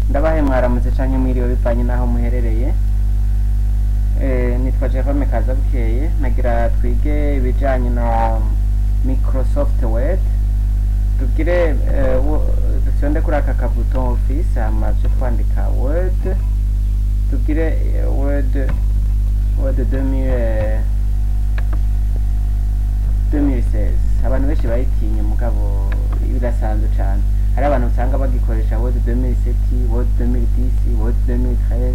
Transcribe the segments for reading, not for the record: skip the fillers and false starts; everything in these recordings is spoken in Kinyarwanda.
Ndabahe mwaramutse canke mwiriwe bivanye naho muherereye. Nitwa Jerome Kazabukeye, nagira twige ibijanye na Microsoft Word. Tugire dufyonde kuri aka kabuto office hama cyo twandika Word. Tugire Word 2016. Abantu benshi bayitinye mugabo birasanzwe cyane. Hari abantu usanga bagikoresha Word 2007, Word 2010, Word 2013,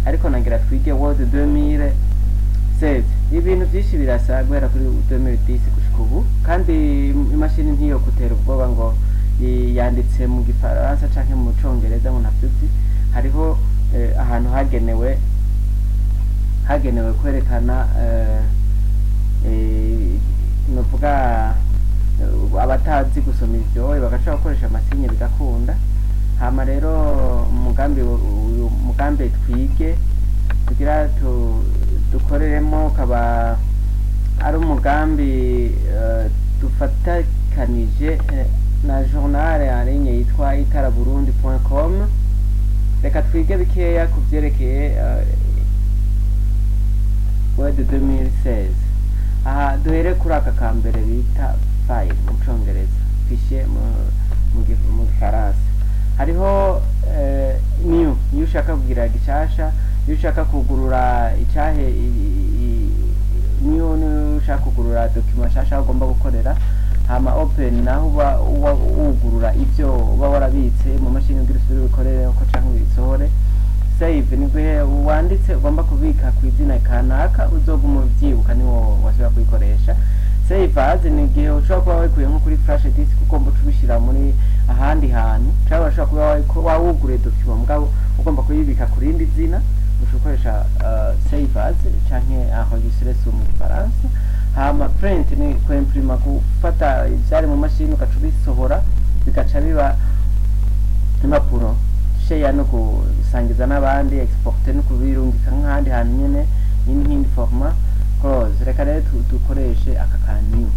ariko nagira twige Word 2016. Ibintu byinshi birasa guhera kuri 2010 gushika ubu, kandi imashini ntiyo kutera ubwoba ngo yanditse mu gifaransa canke mu congereza ngo ntavyuzi. Hariho ahantu hagenewe kwerekana novuga abatazi gusoma ivyo bagashobora gukoresha amasinye bigakunda. Hama rero umugambi twige kugira dukoreremo kaba ari umugambi dufatakanije na journal en ligne yitwa itaraburundi.com. Reka twige bikeya kuvyerekeye Word 2016. Aha duhere kuri aka kambere bita file mu congereza, fichier mu gifaransa. Hariho new ushaka kugira gishasha, ushaka kugurura icahe new ushaka kugurura document shasha ugomba gukorera. Hama open naho ugurura ivyo uba warabitse mu mashini ngira usubire ubikorere uko canke bisohore. Save ni gwe wanditse ugomba kubika ku izina kanaka uzoguma uvyibuka niwo washobora kuyikoresha. Save as ni gihe ushobora kuba wayikuye nko kuri flash disk ugomba kubishira muri ahandi hantu, cyangwa ushobora kuba wawugure document mugabo ugomba kuyibika ku rindi zina, ushokoresha save as canke enregistrer sur mu Faransa. Hama print ni kwimprima gufata ivyari mu mashini ukacubisohora bigaca biba impapuro. Share no gusangiza n'abandi, export no kubirungika nk'ahandi hantu nyene n'indi format. Close. Reka rero dukoreshe aka kanyu.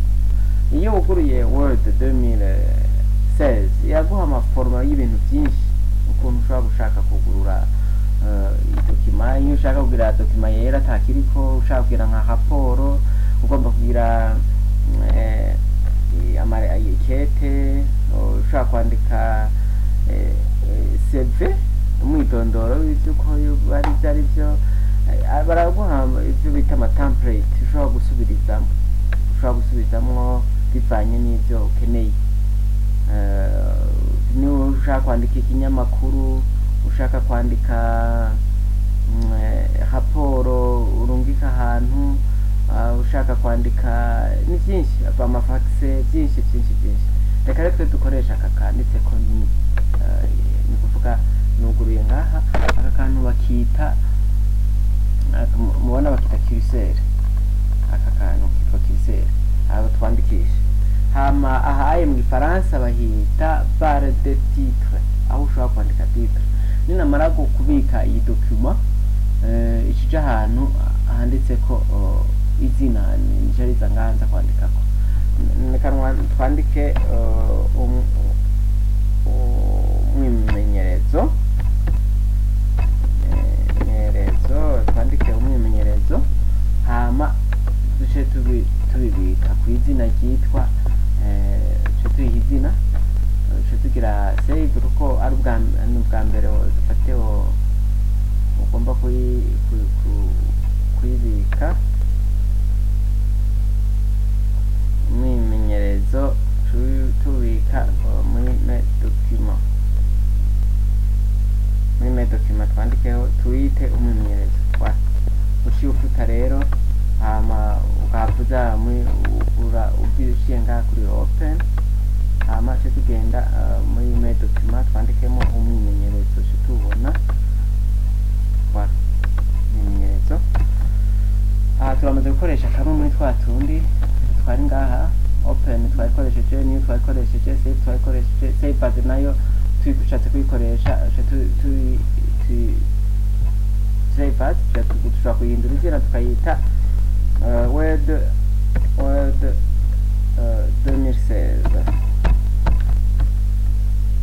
Iyo uguruye Word 2016 yaguha amaforma y'ibintu byinshi, ukuntu ushobora gushaka kugurura document. Iyo ushaka kugira document yera takiriko, ushaka kugira nka raporo, ugomba kugira ikete, ushaka kwandika CV, umwidondoro w'uko bari byari byo. Baraguha ivyo bita ama template ushobora gusubizamwo bivanye n'ivyo ukeneye. Ni ushaka kwandika ikinyamakuru, ushaka kwandika raporo urungika ahantu, ushaka kwandika ni byinshi, amafax byinshi. Reka rero dukoresha aka kanditse ko ni kuvuga nuguruye ngaha. Aka kantu bakita mubona bakita curseur. Aka kantu kitwa curseur abo twandikisha. Hama aha mu Faransa bahita barre de titre, aho ushobora kwandika titre. Ninamara kubika iyi document ikija ahantu handitse ko izina njeriza nganza kwandikako. Nekanwa twandike umwimenyerezo, twandike umwimenyerezo. Hama duce tubibika ku izina ryitwa izina, tugira save kuko ari ubwa mbere dufateho ugomba kuyibika. Umwimenyerezo tubika muri document twandikeho tuyite umwimenyerezo. Ufuta rero hama ugahavuza ubwishiye ngaha kuri open. Hama tugenda muri document twandikemo umwimenyerezo tubona umwimenyerezo. Aha turamaze gukoresha kamwe muri twatundi twari ngaha. Open twayikoresheje, new twayikoresheje, save twayikoresheje. Save as nayo twigushatse kuyikoresha save as tushobora kuyihindura izina tukayita Word 2016.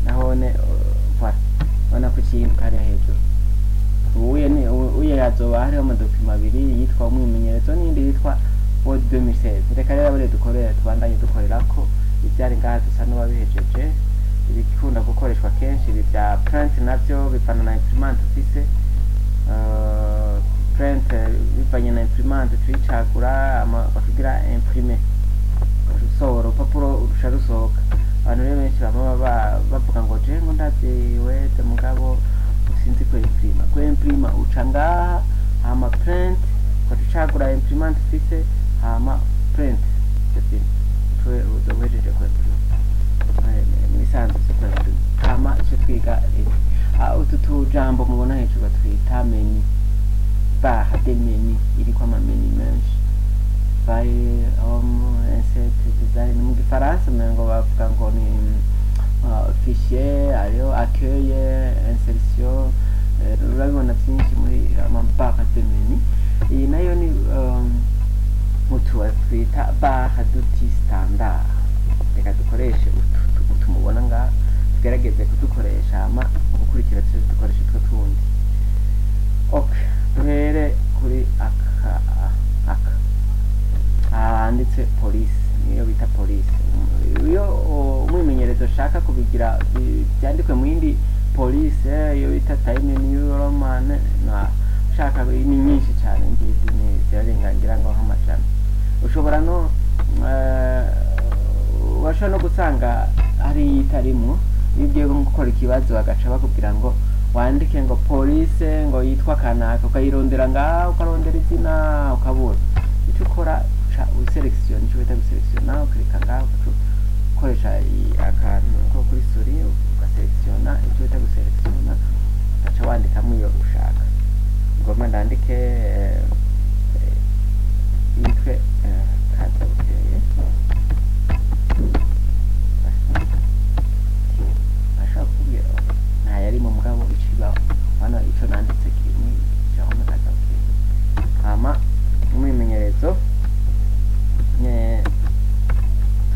Nahone voilà, wana ku n'ikindi kari hejuru. Uye yazoba hariho amadokima abiri yitwa umwimenyerezo n'indi yitwa Word 2016. Reka rero abure dukorera tubandanye dukorera ko ibyari ngaha dusa n'ababihejeje. Ibikunda gukoreshwa kenshi ibi bya print navyo bivana na imprimante ufise. Print bivanye na imprimante tuyicagura bakagira imprimer rusohora urupapuro urusha rusohoka. Abantu rero benshi baba bavuga ngo je ngo ndazi Word mugabo sinzi ko imprima uca ngaha hama print ukacagura imprimante ufise hama print twe uzohejeje ko misanzu super hama cyo twiga utu tujambo mubona hejuru twita menu barre de menu iriko amamenu menshi file home insert design mu gifaransa ngo bavuga ngo ni fichier ariyo accueil insertion urabibona byinshi muri barre de menu. Iyi nayo ni mutu twita barre d'outils standard. Reka dukoreshe utu mubona ngaha tugerageze kudukoresha hama gukurikira dukoresha utwo tundi. Okay, duhere kuri aka handitse police, niyo bita police. Iyo umwimenyerezo shaka kubigira byandikwe mu yindi police iyo bita time new roman na shaka ni nyinshi cyane ngizi ni zirarengangira ngo nk'amajana. Ushobora no washo no gusanga hari itarimo ibyo gukora ikibazo bagaca bakubwira ngo wandike ngo police ngo yitwa kanaka ukayirondera ngaho ukarondera izina ukabura icyo ukora selection icyo bita selection ukirika ngaho ukoresha akantu ko kuri story ugaselektiona icyo bita guselektiona ugaca wandikamo iyo ushaka. Ngoma ndandike yitwe katabukeye ashaka kubwira nta yari mu mugabo icibaho hano icyo nanditse kimwe cyaho katabukeye hama umwimenyerezo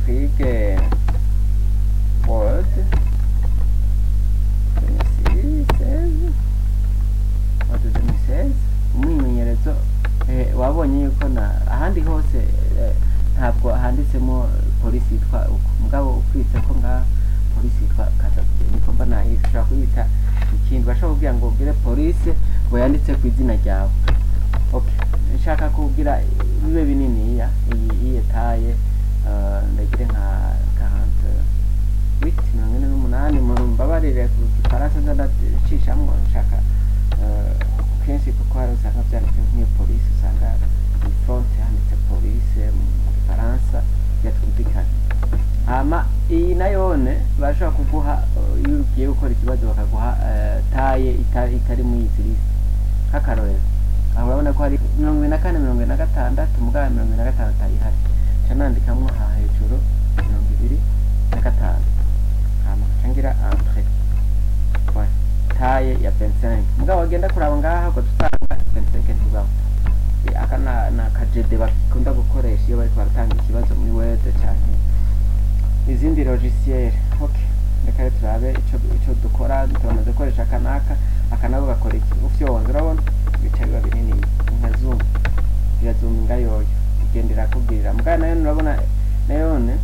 twige Word 2016 umwimenyerezo wabonye yuko ahandi hose ntabwo handitsemo polisi yitwa uko mugabo ukwitse ko nga polisi yitwa katabukeye niko mba nayishaka kuyita ikindi bashaka kubwira ngo ubwire polisi ngo yanditse ku izina ryawe. Okay, nshaka kubwira bibe binini iyi taye ndagire nka 48 mu mbabarire ku gifaransa ndacishamwe nshaka kenshi kuko hari usanga byanditse nk'iyo polisi usanga in front handitse polisi mu gifaransa yatumvikana. Hama iyi nayone bashaka kuguha iyo ugiye gukora ikibazo bakaguha taye itari mu yizirisi nk'akarorero aho urabona ko hari 44 46 mugabo 46 ayihari canandikamo hejuru 25 hama cangira entrée taye ya 25 mugabo agenda kuraba ngaha ko tutanga 25 ntibaho. Akana na kajede bakunda gukoresha iyo bari baratanga ikibazo muri Word cyane izindi logiciel. Okay, reka turabe ico dukora tumaze gukoresha akanako gakora iki ufyonze urabona bica biba binini nka zoom ya zoom ngayoyo igendera kubwira mugana nayo urabona nayone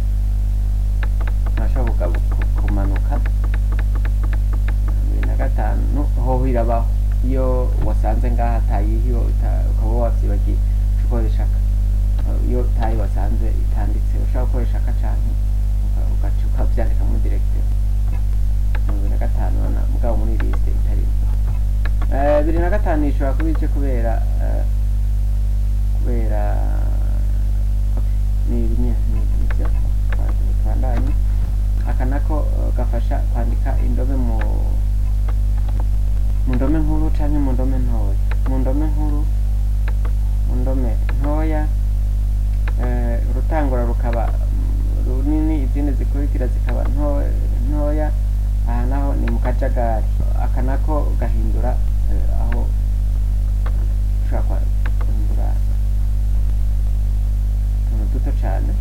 nashaka kumanuka 25 ho birabaho iyo wasanze ngaha tayihiyo ukaba wavyibagiye ukoresha iyo tayi wasanze itanditse ushaka gukoresha cyane ugacuka byandika mu directeur 25 na mugabo muri liste itari 25 ishobora kubice kubera ni ibinye twandanye akanako gafasha kwandika indome mu ndome nkuru canke mu ndome ntoya. Mu ndome nkuru mu ndome ntoya urutangura rukaba runini izindi zikurikira zikaba ntoya. Aha naho ni mu kajagari akanako gahindura aho ushaka guhindura utuntu duto cyane.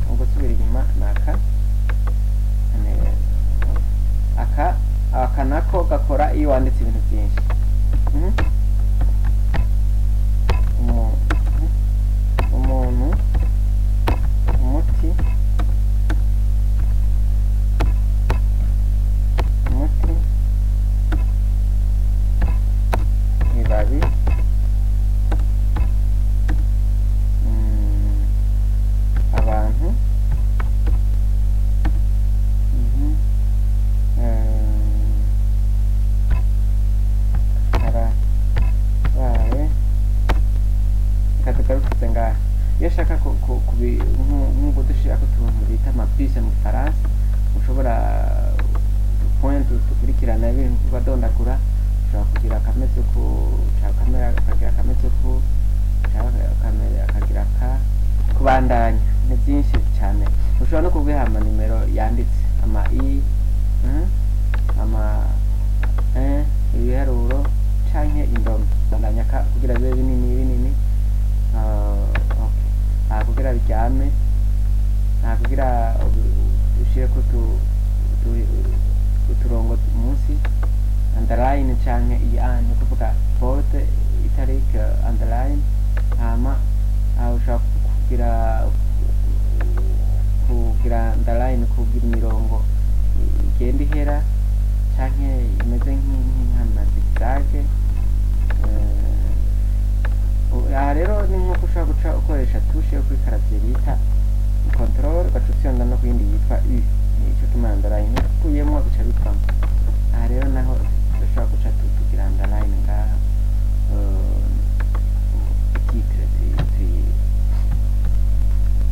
Ubwo subira inyuma naka iyo wanditse ibintu byinshi. Umuntu, umuti, ibabi, abantu, karabaye. Reka tugarukize ngaha. Iyo ushaka nk'uko dushirako utuntu bita amabuse mu Gifaransa, ushobora point dukurikirana ibintu badondagura, ushobora kugira akameze uku, kamera akagira akameze uku, kamera akagira kubandanya. Ni byinshi cyane. Ushobora no kubiha nimero yanditse ama i ibiharuro canke indome bandanya kugira bibe binini. Kugira biryame, kugira ushire ko uturongo munsi underline canke ni kuvuga bold italic underline. Hama ushobora kugira underline kugira imirongo igenda ihera canke imeze nk'ama zigzag. Aha rero ni nk'uko ushobora guca ukoresha tushe yo kuri clavier bita control, ugaca utsonda no kuyindi yitwa U, nico tuma underline ukuyemo bica bipfamo. Aha rero naho ushobora guca tugira underline ngaha titre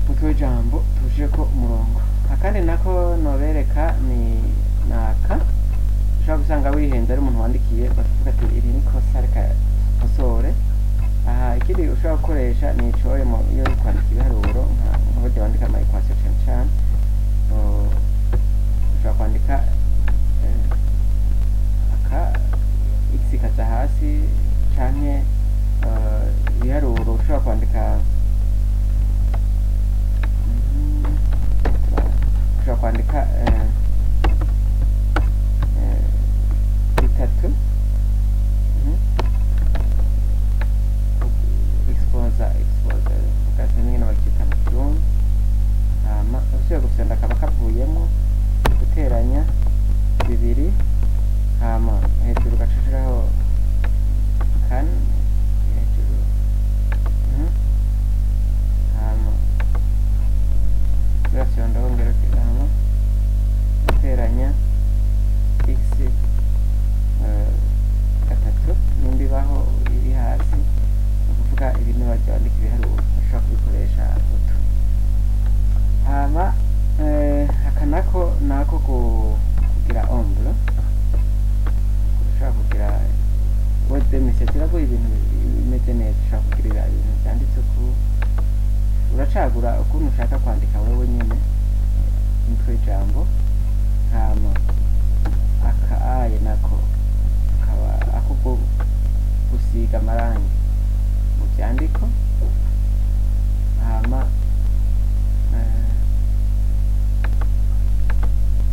mutwe jambo tuje ko umurongo. Akandi nako nobereka ni naka ushobora gusanga wihenze ari umuntu wandikiye bavuga ati iri ni kosa reka kosore. Ikindi ushobora gukoresha ni icoye iyo uri kwandika ibiharuro nk'aho wandika ama equation cyane. Ushobora kwandika x kaza hasi canke ibiharuro ushobora kwandika bitatu nyine bakita mu kirundi. Hama ushobora gufyonda kaba kavuyemo guteranya bibiri. Hama hejuru ugacishiraho kane hejuru. Hama ugafyonda wongera hama guteranya x gatatu nimbibaho iri hasi. Ukuvuga ibintu bajya bandika ibiharuro ushobora kubikoresha utu. Hama akanako nako kugira ombre, ushobora kugira word message iraguha ibintu bimeze neza. Ushobora kugira ibintu byanditse ku, uracagura ukuntu ushaka kwandika wewe nyine umutwe w'ijambo. Hama aye nako kaba ako gusiga amarangi mu byandiko. Hama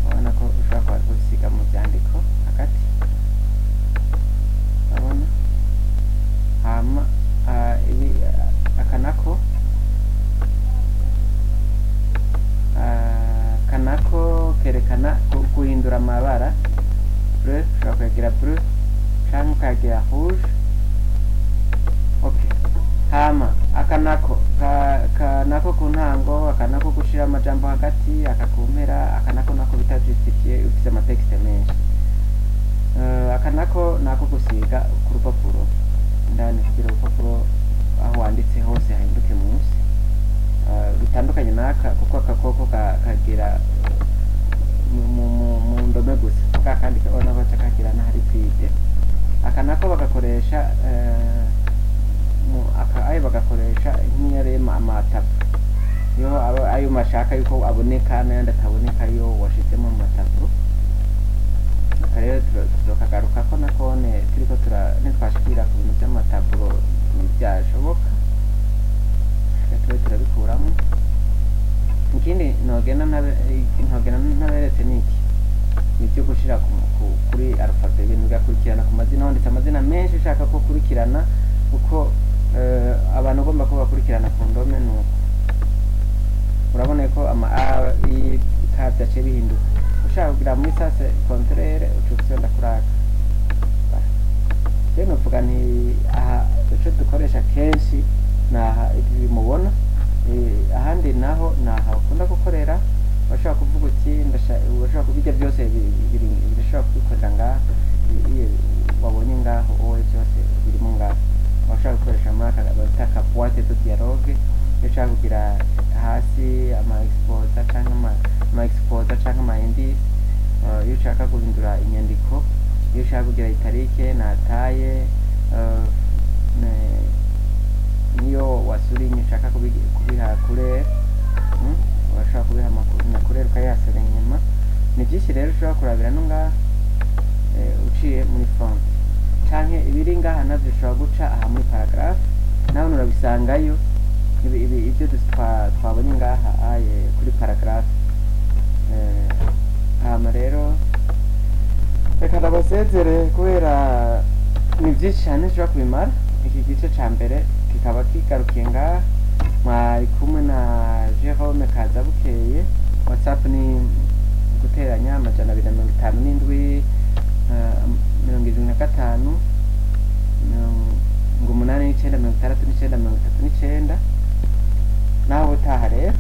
ubona ko ushobora gusiga mu byandiko hagati, urabona. Hama akanako kerekana guhindura amabara. Bleu ushobora kuyagira bleu canke ukayagira rouge. Okay. Hama akanako ku ntango, akanako gushira amajambo hagati, akakumpera, akanako nako bita justifier ufite amatekste menshi. Akanako nako gusiga ku rupapuro ndani kugira urupapuro aho wanditse hose hahinduke munsi. Bitandukanye naka kuko akakoko kagira mu ndome gusa, kandi kabona baca kagira n'ahari kwide. Akanako bagakoresha ayo bagakoresha nk'iyarema amatabu yo ayo mashaka yuko aboneka n'ayandi ataboneka yo washizemo mu matabu. Rero tukagaruka ko nakone turiko nitwashikira ku bintu by'amataburo ntibyashoboka, turabikuramo. Ikindi ntogena ntaberetse niki ibyo gushira kuri alphabet, ibintu bigakurikirana ku mazina, wanditse amazina menshi ushaka ko kurikirana uko abantu ugomba ko bakurikirana ku ndome nuko urabona ko ama a i ka byace bihinduka. Ushaka kugira muri sase contrere ucukisonda kuraka rero novuga nti aha ico dukoresha kenshi naha ibi mubona, ahandi naho naha ukunda gukorera bashaka kuvuga uti bashaka kubijya byose birashobora kubikorera ngaha iyo wabonye ngaho wowe byose birimo ngaho. Bashaka gukoresha marka bataka boîte de dialogue iyo ushaka kugira hasi ama exposer cyangwa ama exposer cyangwa ama indice, iyo ushaka guhindura inyandiko, iyo ushaka kugira itarike na taye, niyo wasurinye ushaka kubiha kure urashobora kubiha na kure ukayasura inyuma. Ni byinshi rero ushobora kurabira no ngaha uciye muri font canke ibiri ngaha navyo ushobora guca aha muri paragraph naho urabisangayo ibyo twabonye ngaha aye kuri paragraph. Hama rero reka ndabasezere kubera ni byinshi cyane ushobora kubimara. Iki gice ca mbere kikaba kigarukiye ngaha, mwari kumwe na Jerome Kazabukeye. WhatsApp ni guteranya 257 75 89 89 naho utaha rero.